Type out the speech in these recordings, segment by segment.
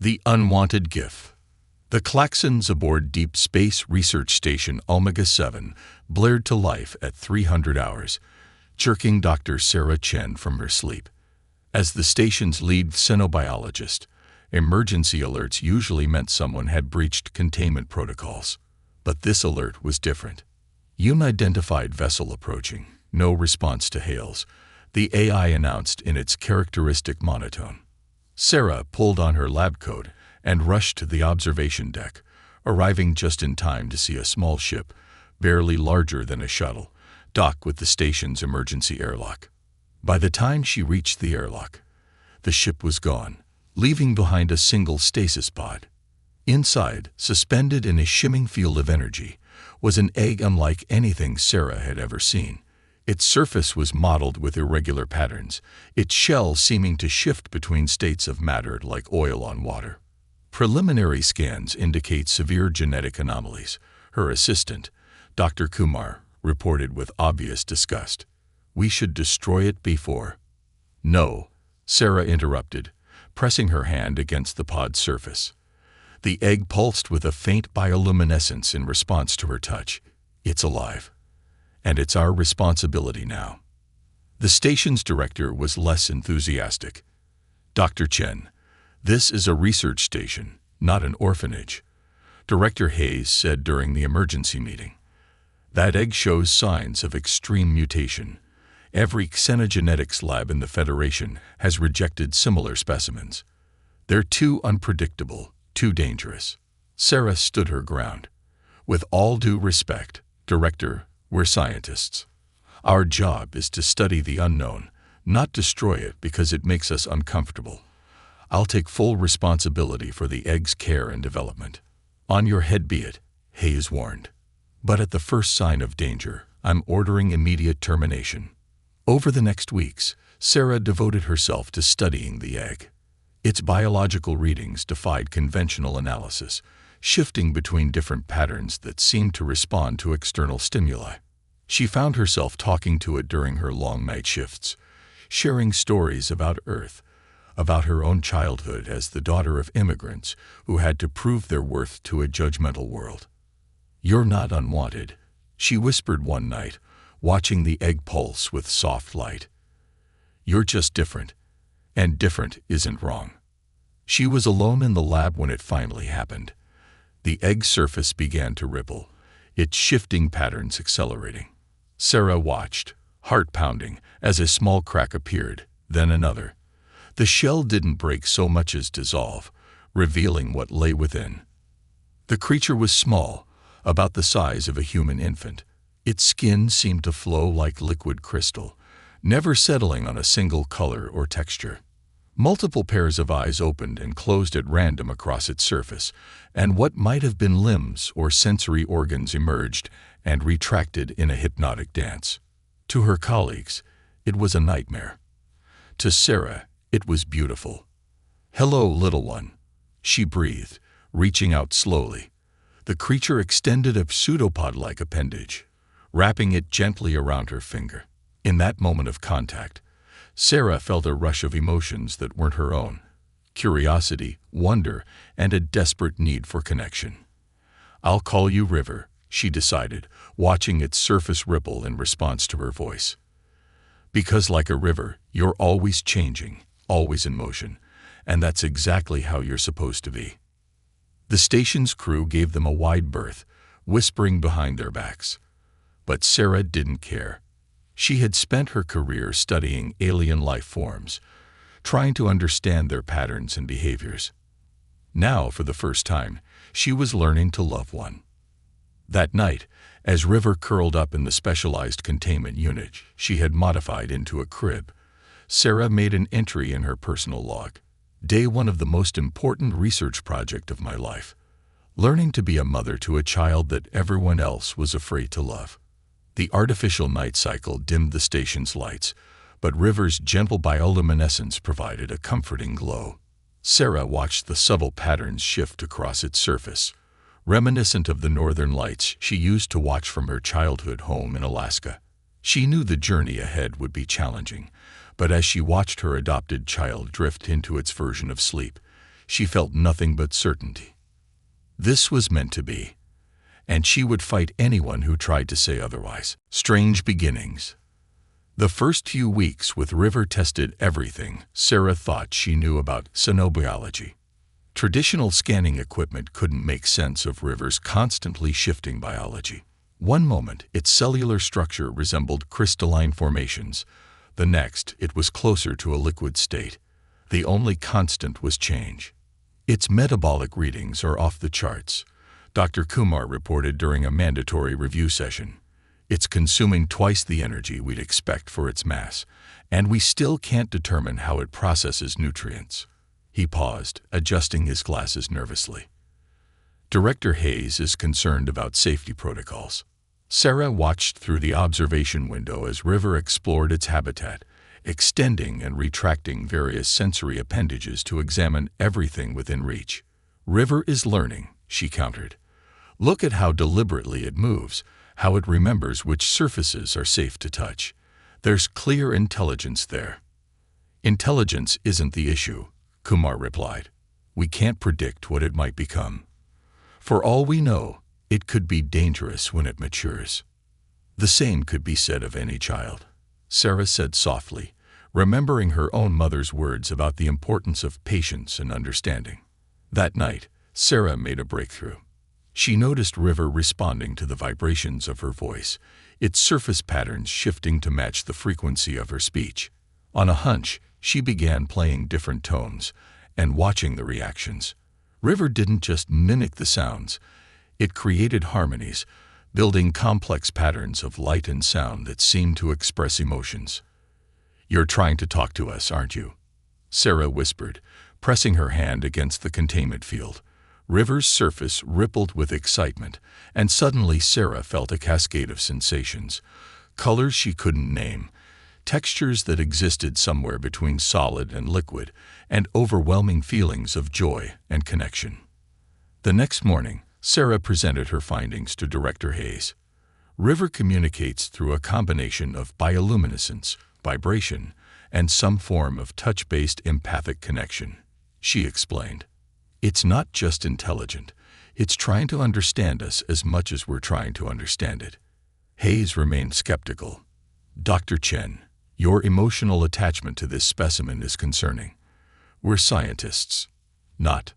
The unwanted GIF. The klaxons aboard Deep Space Research Station Omega-7 blared to life at 300 hours, jerking Dr. Sarah Chen from her sleep. As the station's lead xenobiologist, emergency alerts usually meant someone had breached containment protocols. But this alert was different. Unidentified vessel approaching, no response to hails, the AI announced in its characteristic monotone. Sarah pulled on her lab coat and rushed to the observation deck, arriving just in time to see a small ship, barely larger than a shuttle, dock with the station's emergency airlock. By the time she reached the airlock, the ship was gone, leaving behind a single stasis pod. Inside, suspended in a shimming field of energy, was an egg unlike anything Sarah had ever seen. Its surface was mottled with irregular patterns, its shell seeming to shift between states of matter like oil on water. Preliminary scans indicate severe genetic anomalies, her assistant, Dr. Kumar, reported with obvious disgust. We should destroy it before. No, Sarah interrupted, pressing her hand against the pod's surface. The egg pulsed with a faint bioluminescence in response to her touch. It's alive. And it's our responsibility now. The station's director was less enthusiastic. Dr. Chen, this is a research station, not an orphanage, Director Hayes said during the emergency meeting. That egg shows signs of extreme mutation. Every xenogenetics lab in the Federation has rejected similar specimens. They're too unpredictable, too dangerous. Sarah stood her ground. With all due respect, Director, we're scientists. Our job is to study the unknown, not destroy it because it makes us uncomfortable. I'll take full responsibility for the egg's care and development. On your head be it, Hayes warned. But at the first sign of danger, I'm ordering immediate termination. Over the next weeks, Sarah devoted herself to studying the egg. Its biological readings defied conventional analysis, shifting between different patterns that seemed to respond to external stimuli. She found herself talking to it during her long night shifts, sharing stories about Earth, about her own childhood as the daughter of immigrants who had to prove their worth to a judgmental world. You're not unwanted, she whispered one night, watching the egg pulse with soft light. You're just different, and different isn't wrong. She was alone in the lab when it finally happened. The egg's surface began to ripple, its shifting patterns accelerating. Sarah watched, heart pounding, as a small crack appeared, then another. The shell didn't break so much as dissolve, revealing what lay within. The creature was small, about the size of a human infant. Its skin seemed to flow like liquid crystal, never settling on a single color or texture. Multiple pairs of eyes opened and closed at random across its surface, and what might have been limbs or sensory organs emerged and retracted in a hypnotic dance. To her colleagues, it was a nightmare. To Sarah, it was beautiful. "Hello, little one," she breathed, reaching out slowly. The creature extended a pseudopod-like appendage, wrapping it gently around her finger. In that moment of contact, Sarah felt a rush of emotions that weren't her own: curiosity, wonder, and a desperate need for connection. "I'll call you River," she decided, watching its surface ripple in response to her voice. "Because like a river, you're always changing, always in motion, and that's exactly how you're supposed to be." The station's crew gave them a wide berth, whispering behind their backs. But Sarah didn't care. She had spent her career studying alien life forms, trying to understand their patterns and behaviors. Now, for the first time, she was learning to love one. That night, as River curled up in the specialized containment unit she had modified into a crib, Sarah made an entry in her personal log. Day 1 of the most important research project of my life. Learning to be a mother to a child that everyone else was afraid to love. The artificial night cycle dimmed the station's lights, but River's gentle bioluminescence provided a comforting glow. Sarah watched the subtle patterns shift across its surface, reminiscent of the northern lights she used to watch from her childhood home in Alaska. She knew the journey ahead would be challenging, but as she watched her adopted child drift into its version of sleep, she felt nothing but certainty. This was meant to be, and she would fight anyone who tried to say otherwise. Strange beginnings. The first few weeks with River tested everything Sarah thought she knew about xenobiology. Traditional scanning equipment couldn't make sense of River's constantly shifting biology. One moment, its cellular structure resembled crystalline formations. The next, it was closer to a liquid state. The only constant was change. Its metabolic readings are off the charts, Dr. Kumar reported during a mandatory review session. It's consuming twice the energy we'd expect for its mass, and we still can't determine how it processes nutrients. He paused, adjusting his glasses nervously. Director Hayes is concerned about safety protocols. Sarah watched through the observation window as River explored its habitat, extending and retracting various sensory appendages to examine everything within reach. River is learning, she countered. Look at how deliberately it moves, how it remembers which surfaces are safe to touch. There's clear intelligence there. Intelligence isn't the issue, Kumar replied. We can't predict what it might become. For all we know, it could be dangerous when it matures. The same could be said of any child, Sarah said softly, remembering her own mother's words about the importance of patience and understanding. That night, Sarah made a breakthrough. She noticed River responding to the vibrations of her voice, its surface patterns shifting to match the frequency of her speech. On a hunch, she began playing different tones and watching the reactions. River didn't just mimic the sounds, it created harmonies, building complex patterns of light and sound that seemed to express emotions. You're trying to talk to us, aren't you? Sarah whispered, pressing her hand against the containment field. River's surface rippled with excitement, and suddenly Sarah felt a cascade of sensations, colors she couldn't name, textures that existed somewhere between solid and liquid, and overwhelming feelings of joy and connection. The next morning, Sarah presented her findings to Director Hayes. River communicates through a combination of bioluminescence, vibration, and some form of touch-based empathic connection, she explained. It's not just intelligent, it's trying to understand us as much as we're trying to understand it. Hayes remained skeptical. Dr. Chen, your emotional attachment to this specimen is concerning. We're scientists, not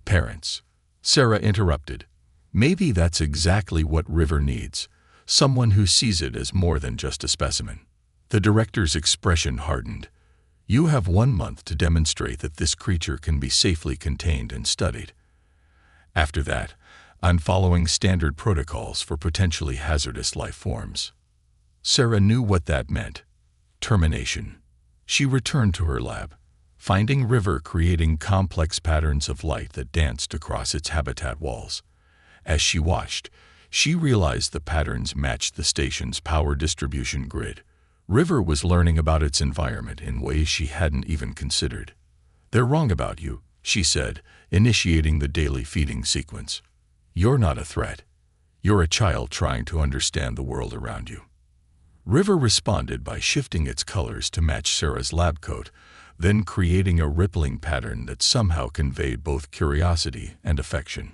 parents. Sarah interrupted. Maybe that's exactly what River needs, someone who sees it as more than just a specimen. The director's expression hardened. You have 1 month to demonstrate that this creature can be safely contained and studied. After that, I'm following standard protocols for potentially hazardous life forms. Sarah knew what that meant. Termination. She returned to her lab, finding River creating complex patterns of light that danced across its habitat walls. As she watched, she realized the patterns matched the station's power distribution grid. River was learning about its environment in ways she hadn't even considered. They're wrong about you, she said, initiating the daily feeding sequence. You're not a threat. You're a child trying to understand the world around you. River responded by shifting its colors to match Sarah's lab coat, then creating a rippling pattern that somehow conveyed both curiosity and affection.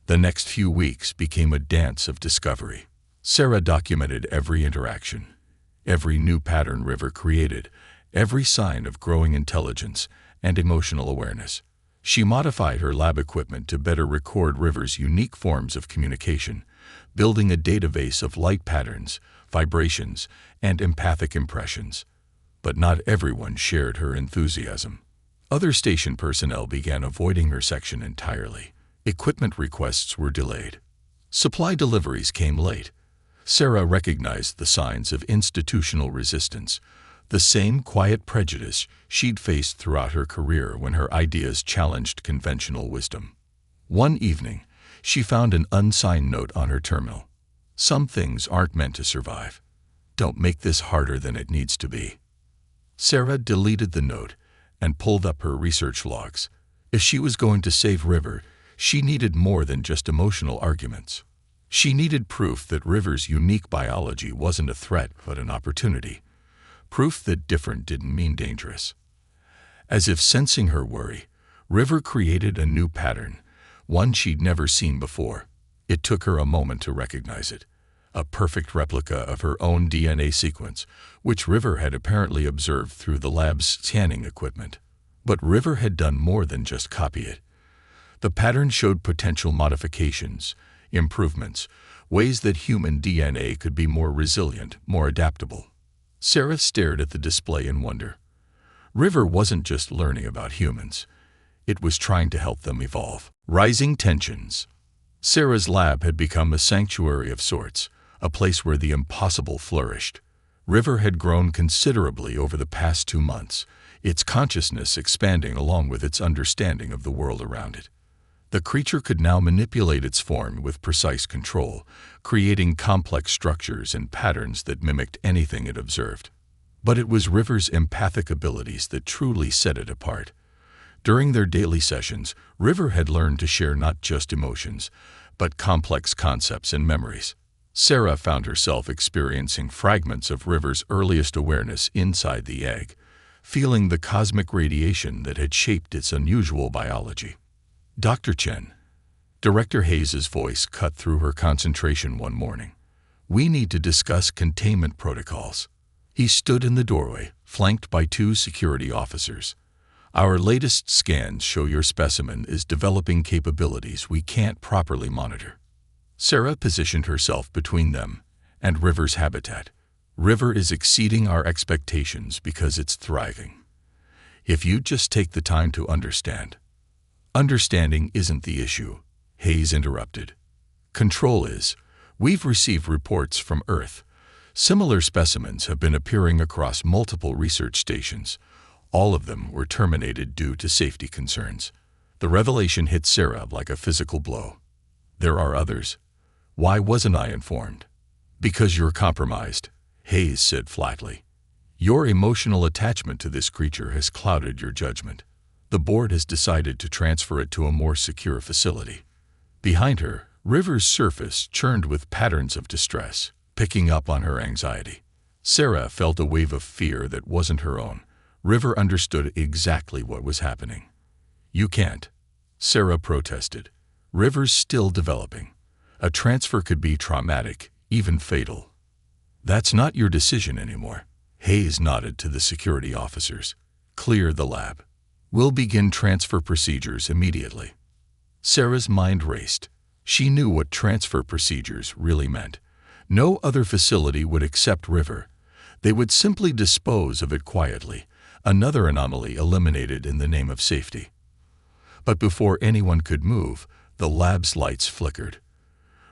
The next few weeks became a dance of discovery. Sarah documented every interaction, every new pattern River created, every sign of growing intelligence and emotional awareness. She modified her lab equipment to better record River's unique forms of communication, building a database of light patterns, vibrations, and empathic impressions. But not everyone shared her enthusiasm. Other station personnel began avoiding her section entirely. Equipment requests were delayed. Supply deliveries came late. Sarah recognized the signs of institutional resistance, the same quiet prejudice she'd faced throughout her career when her ideas challenged conventional wisdom. One evening, she found an unsigned note on her terminal. Some things aren't meant to survive. Don't make this harder than it needs to be. Sarah deleted the note and pulled up her research logs. If she was going to save River, she needed more than just emotional arguments. She needed proof that River's unique biology wasn't a threat but an opportunity. Proof that different didn't mean dangerous. As if sensing her worry, River created a new pattern, one she'd never seen before. It took her a moment to recognize it. A perfect replica of her own DNA sequence, which River had apparently observed through the lab's scanning equipment. But River had done more than just copy it. The pattern showed potential modifications, improvements, ways that human DNA could be more resilient, more adaptable. Sarah stared at the display in wonder. River wasn't just learning about humans. It was trying to help them evolve. Rising tensions. Sarah's lab had become a sanctuary of sorts, a place where the impossible flourished. River had grown considerably over the past 2 months, its consciousness expanding along with its understanding of the world around it. The creature could now manipulate its form with precise control, creating complex structures and patterns that mimicked anything it observed. But it was River's empathic abilities that truly set it apart. During their daily sessions, River had learned to share not just emotions, but complex concepts and memories. Sarah found herself experiencing fragments of River's earliest awareness inside the egg, feeling the cosmic radiation that had shaped its unusual biology. Dr. Chen. Director Hayes's voice cut through her concentration one morning. We need to discuss containment protocols. He stood in the doorway, flanked by 2 security officers. Our latest scans show your specimen is developing capabilities we can't properly monitor. Sarah positioned herself between them and River's habitat. River is exceeding our expectations because it's thriving. If you just take the time to understand. Understanding isn't the issue, Hayes interrupted. Control is. We've received reports from Earth. Similar specimens have been appearing across multiple research stations. All of them were terminated due to safety concerns. The revelation hit Sarah like a physical blow. There are others. Why wasn't I informed? Because you're compromised, Hayes said flatly. Your emotional attachment to this creature has clouded your judgment. The board has decided to transfer it to a more secure facility. Behind her, River's surface churned with patterns of distress, picking up on her anxiety. Sarah felt a wave of fear that wasn't her own. River understood exactly what was happening. You can't, Sarah protested. River's still developing. A transfer could be traumatic, even fatal. That's not your decision anymore. Hayes nodded to the security officers. Clear the lab. We'll begin transfer procedures immediately. Sarah's mind raced. She knew what transfer procedures really meant. No other facility would accept River. They would simply dispose of it quietly, another anomaly eliminated in the name of safety. But before anyone could move, the lab's lights flickered.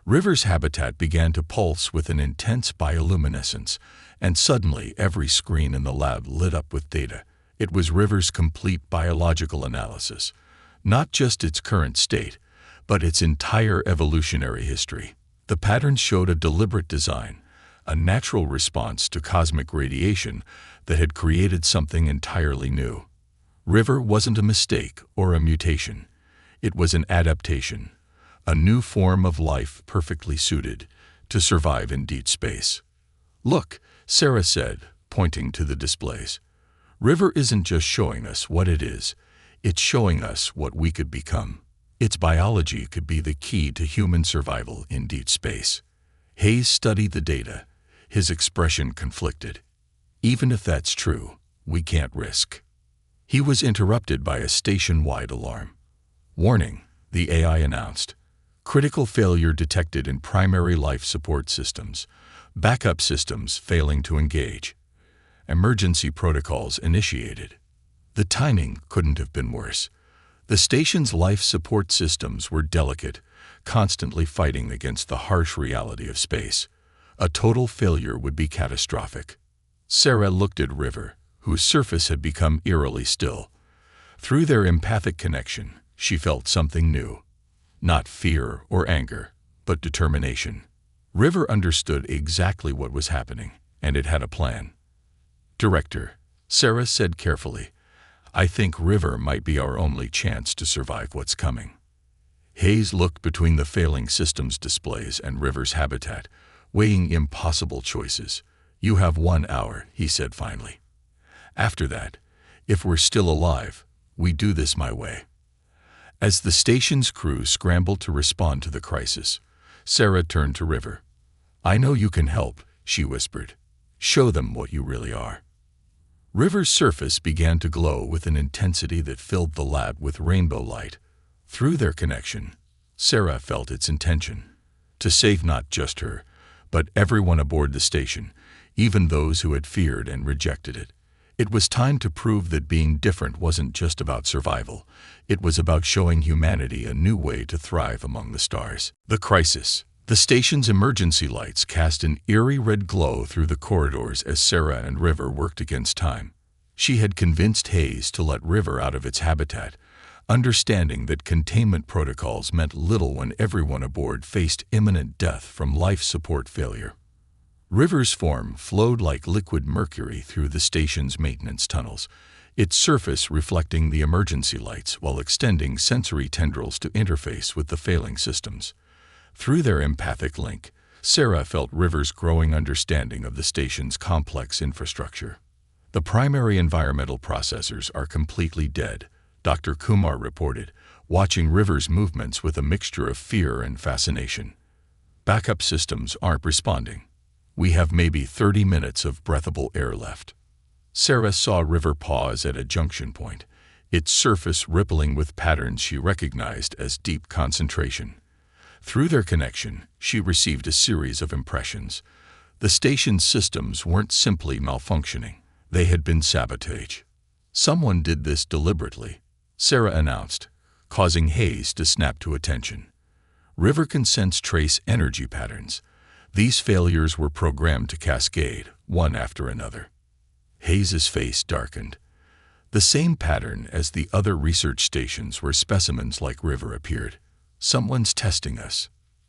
River's habitat began to pulse with an intense bioluminescence, and suddenly every screen in the lab lit up with data. It was River's complete biological analysis, not just its current state, but its entire evolutionary history. The patterns showed a deliberate design, a natural response to cosmic radiation that had created something entirely new. River wasn't a mistake or a mutation. It was an adaptation, a new form of life perfectly suited to survive in deep space. Look, Sarah said, pointing to the displays. River isn't just showing us what it is, it's showing us what we could become. Its biology could be the key to human survival in deep space. Hayes studied the data, his expression conflicted. Even if that's true, we can't risk. He was interrupted by a station-wide alarm. Warning, the AI announced. Critical failure detected in primary life support systems. Backup systems failing to engage. Emergency protocols initiated. The timing couldn't have been worse. The station's life support systems were delicate, constantly fighting against the harsh reality of space. A total failure would be catastrophic. Sarah looked at River, whose surface had become eerily still. Through their empathic connection, she felt something new. Not fear or anger, but determination. River understood exactly what was happening, and it had a plan. Director, Sarah said carefully, I think River might be our only chance to survive what's coming. Hayes looked between the failing systems displays and River's habitat, weighing impossible choices. You have 1 hour, he said finally. After that, if we're still alive, we do this my way. As the station's crew scrambled to respond to the crisis, Sarah turned to River. "I know you can help," she whispered. "Show them what you really are." River's surface began to glow with an intensity that filled the lab with rainbow light. Through their connection, Sarah felt its intention to save not just her, but everyone aboard the station, even those who had feared and rejected it. It was time to prove that being different wasn't just about survival. It was about showing humanity a new way to thrive among the stars. The crisis. The station's emergency lights cast an eerie red glow through the corridors as Sarah and River worked against time. She had convinced Hayes to let River out of its habitat, understanding that containment protocols meant little when everyone aboard faced imminent death from life support failure. River's form flowed like liquid mercury through the station's maintenance tunnels, its surface reflecting the emergency lights while extending sensory tendrils to interface with the failing systems. Through their empathic link, Sarah felt River's growing understanding of the station's complex infrastructure. "The primary environmental processors are completely dead," Dr. Kumar reported, watching River's movements with a mixture of fear and fascination. "Backup systems aren't responding. We have maybe 30 minutes of breathable air left." Sarah saw River pause at a junction point, its surface rippling with patterns she recognized as deep concentration. Through their connection, she received a series of impressions. The station's systems weren't simply malfunctioning. They had been sabotaged. "Someone did this deliberately," Sarah announced, causing Hayes to snap to attention. River can sense trace energy patterns. These failures were programmed to cascade, one after another. Hayes's face darkened. The same pattern as the other research stations where specimens like River appeared. "Someone's testing us.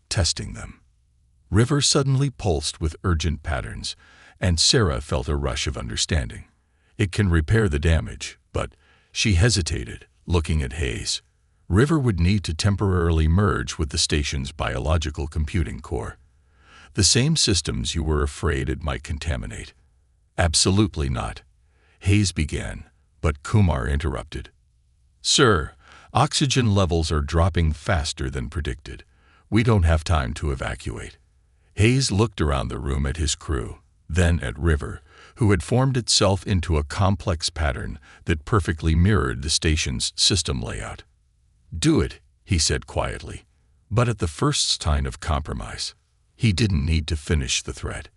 Testing them." River suddenly pulsed with urgent patterns, and Sarah felt a rush of understanding. It can repair the damage, but she hesitated, looking at Hayes. River would need to temporarily merge with the station's biological computing core. "The same systems you were afraid it might contaminate." "Absolutely not," Hayes began, but Kumar interrupted. "Sir, oxygen levels are dropping faster than predicted. We don't have time to evacuate." Hayes looked around the room at his crew, then at River, who had formed itself into a complex pattern that perfectly mirrored the station's system layout. "Do it," he said quietly, but at the first sign of compromise. He didn't need to finish the thread.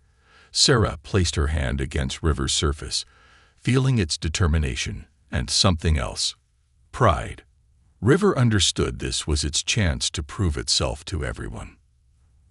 Sarah placed her hand against River's surface, feeling its determination and something else. Pride. River understood this was its chance to prove itself to everyone.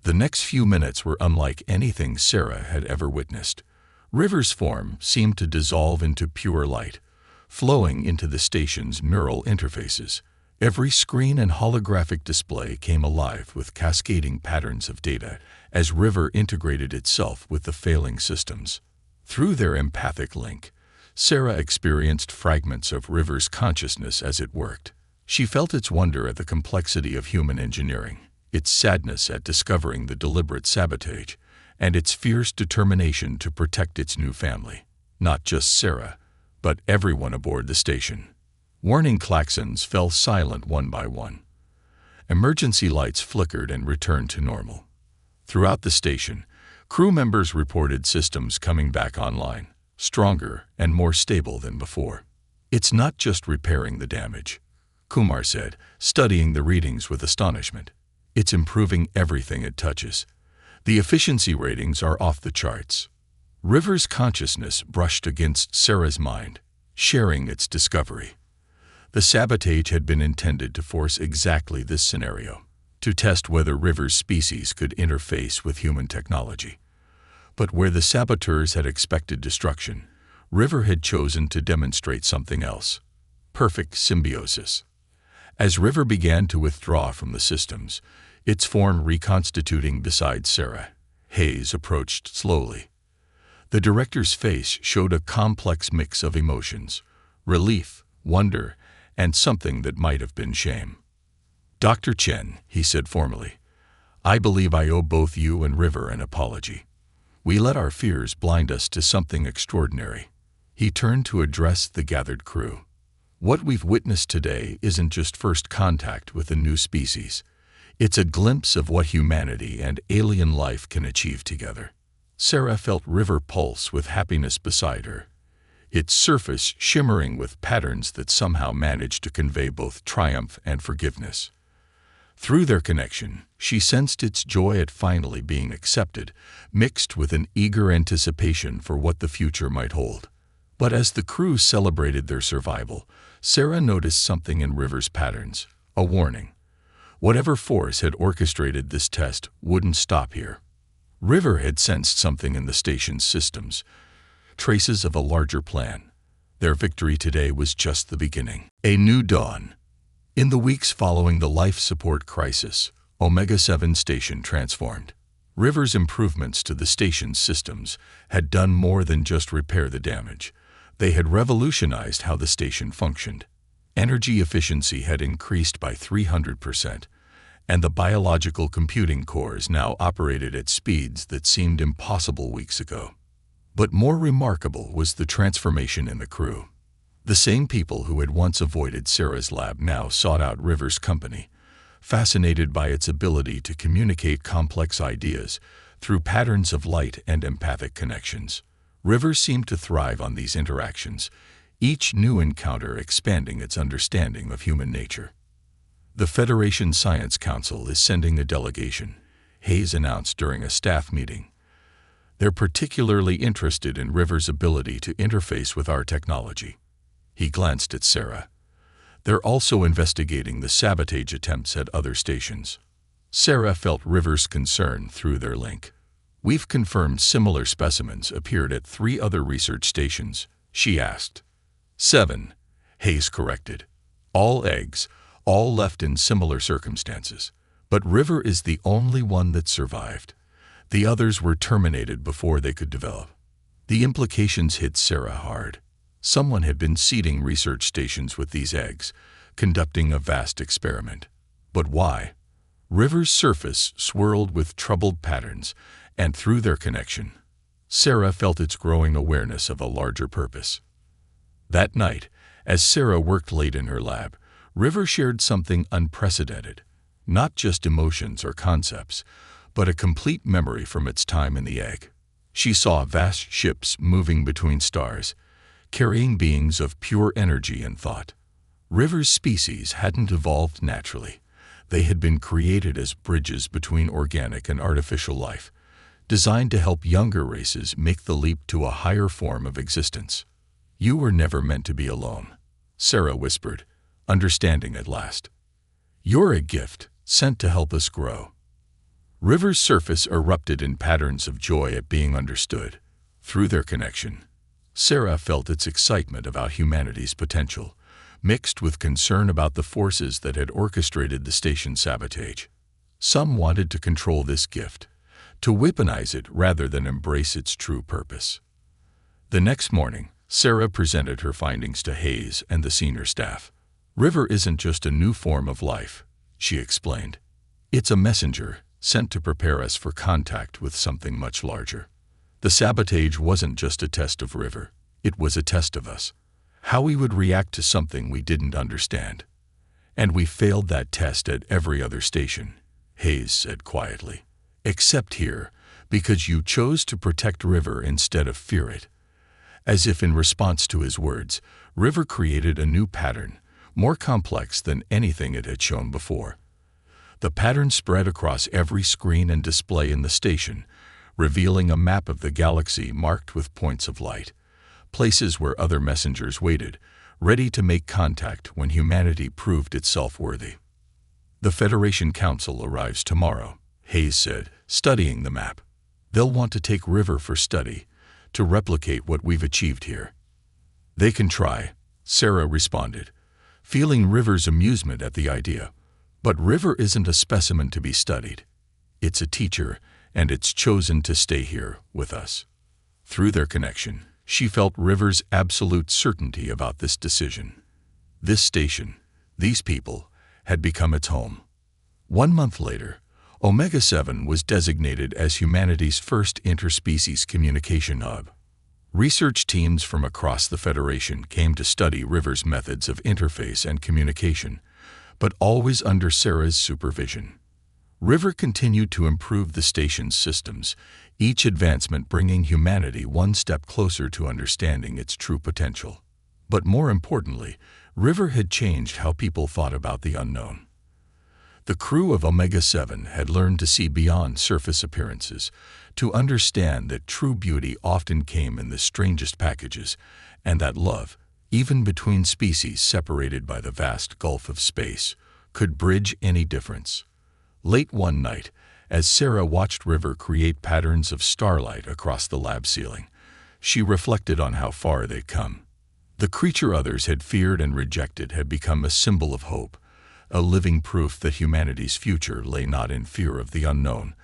The next few minutes were unlike anything Sarah had ever witnessed. River's form seemed to dissolve into pure light, flowing into the station's neural interfaces. Every screen and holographic display came alive with cascading patterns of data as River integrated itself with the failing systems. Through their empathic link, Sarah experienced fragments of River's consciousness as it worked. She felt its wonder at the complexity of human engineering, its sadness at discovering the deliberate sabotage, and its fierce determination to protect its new family. Not just Sarah, but everyone aboard the station. Warning klaxons fell silent one by one. Emergency lights flickered and returned to normal. Throughout the station, crew members reported systems coming back online, stronger and more stable than before. "It's not just repairing the damage," Kumar said, studying the readings with astonishment. "It's improving everything it touches. The efficiency ratings are off the charts." River's consciousness brushed against Sarah's mind, sharing its discovery. The sabotage had been intended to force exactly this scenario, to test whether River's species could interface with human technology. But where the saboteurs had expected destruction, River had chosen to demonstrate something else: perfect symbiosis. As River began to withdraw from the systems, its form reconstituting beside Sarah, Hayes approached slowly. The director's face showed a complex mix of emotions: relief, wonder, and something that might have been shame. "Dr. Chen," he said formally, "I believe I owe both you and River an apology. We let our fears blind us to something extraordinary." He turned to address the gathered crew. What we've witnessed today isn't just first contact with a new species. It's a glimpse of what humanity and alien life can achieve together. Sarah felt River pulse with happiness beside her, its surface shimmering with patterns that somehow managed to convey both triumph and forgiveness. Through their connection, she sensed its joy at finally being accepted, mixed with an eager anticipation for what the future might hold. But as the crew celebrated their survival, Sarah noticed something in River's patterns, a warning. Whatever force had orchestrated this test wouldn't stop here. River had sensed something in the station's systems, traces of a larger plan. Their victory today was just the beginning. A new dawn. In the weeks following the life support crisis, Omega-7 station transformed. River's improvements to the station's systems had done more than just repair the damage. They had revolutionized how the station functioned. Energy efficiency had increased by 300%, and the biological computing cores now operated at speeds that seemed impossible weeks ago. But more remarkable was the transformation in the crew. The same people who had once avoided Sarah's lab now sought out River's company, fascinated by its ability to communicate complex ideas through patterns of light and empathic connections. River seemed to thrive on these interactions, each new encounter expanding its understanding of human nature. The Federation Science Council is sending a delegation, Hayes announced during a staff meeting. They're particularly interested in River's ability to interface with our technology. He glanced at Sarah. They're also investigating the sabotage attempts at other stations. Sarah felt River's concern through their link. We've confirmed similar specimens appeared at 3 other research stations, she asked. 7, Hayes corrected. All eggs, all left in similar circumstances. But River is the only one that survived. The others were terminated before they could develop. The implications hit Sarah hard. Someone had been seeding research stations with these eggs, conducting a vast experiment. But why? River's surface swirled with troubled patterns, and through their connection, Sarah felt its growing awareness of a larger purpose. That night, as Sarah worked late in her lab, River shared something unprecedented, not just emotions or concepts, but a complete memory from its time in the egg. She saw vast ships moving between stars, carrying beings of pure energy and thought. River's species hadn't evolved naturally. They had been created as bridges between organic and artificial life, designed to help younger races make the leap to a higher form of existence. You were never meant to be alone, Sarah whispered, understanding at last. You're a gift, sent to help us grow. River's surface erupted in patterns of joy at being understood. Through their connection, Sarah felt its excitement about humanity's potential, mixed with concern about the forces that had orchestrated the station's sabotage. Some wanted to control this gift, to weaponize it rather than embrace its true purpose. The next morning, Sarah presented her findings to Hayes and the senior staff. River isn't just a new form of life, she explained. It's a messenger sent to prepare us for contact with something much larger. The sabotage wasn't just a test of River, it was a test of us, how we would react to something we didn't understand. And we failed that test at every other station, Hayes said quietly. Except here, because you chose to protect River instead of fear it. As if in response to his words, River created a new pattern, more complex than anything it had shown before. The pattern spread across every screen and display in the station, revealing a map of the galaxy marked with points of light, places where other messengers waited, ready to make contact when humanity proved itself worthy. The Federation Council arrives tomorrow, Hayes said, studying the map. They'll want to take River for study, to replicate what we've achieved here. They can try, Sarah responded, feeling River's amusement at the idea. But River isn't a specimen to be studied. It's a teacher, and it's chosen to stay here with us. Through their connection, she felt River's absolute certainty about this decision. This station, these people, had become its home. 1 month later, Omega-7 was designated as humanity's first interspecies communication hub. Research teams from across the Federation came to study River's methods of interface and communication, but always under Sarah's supervision. River continued to improve the station's systems, each advancement bringing humanity one step closer to understanding its true potential. But more importantly, River had changed how people thought about the unknown. The crew of Omega-7 had learned to see beyond surface appearances, to understand that true beauty often came in the strangest packages, and that love, even between species separated by the vast gulf of space, could bridge any difference. Late one night, as Sarah watched River create patterns of starlight across the lab ceiling, she reflected on how far they'd come. The creature others had feared and rejected had become a symbol of hope, a living proof that humanity's future lay not in fear of the unknown,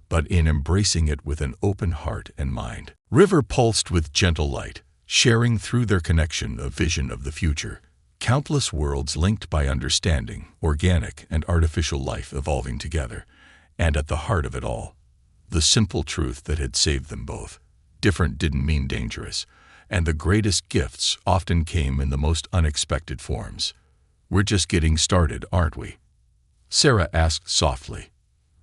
but in embracing it with an open heart and mind. River pulsed with gentle light, sharing through their connection a vision of the future. Countless worlds linked by understanding, organic and artificial life evolving together, and at the heart of it all, the simple truth that had saved them both. Different didn't mean dangerous, and the greatest gifts often came in the most unexpected forms. "We're just getting started, aren't we?" Sarah asked softly.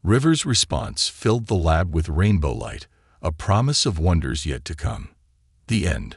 River's response filled the lab with rainbow light, a promise of wonders yet to come. The end.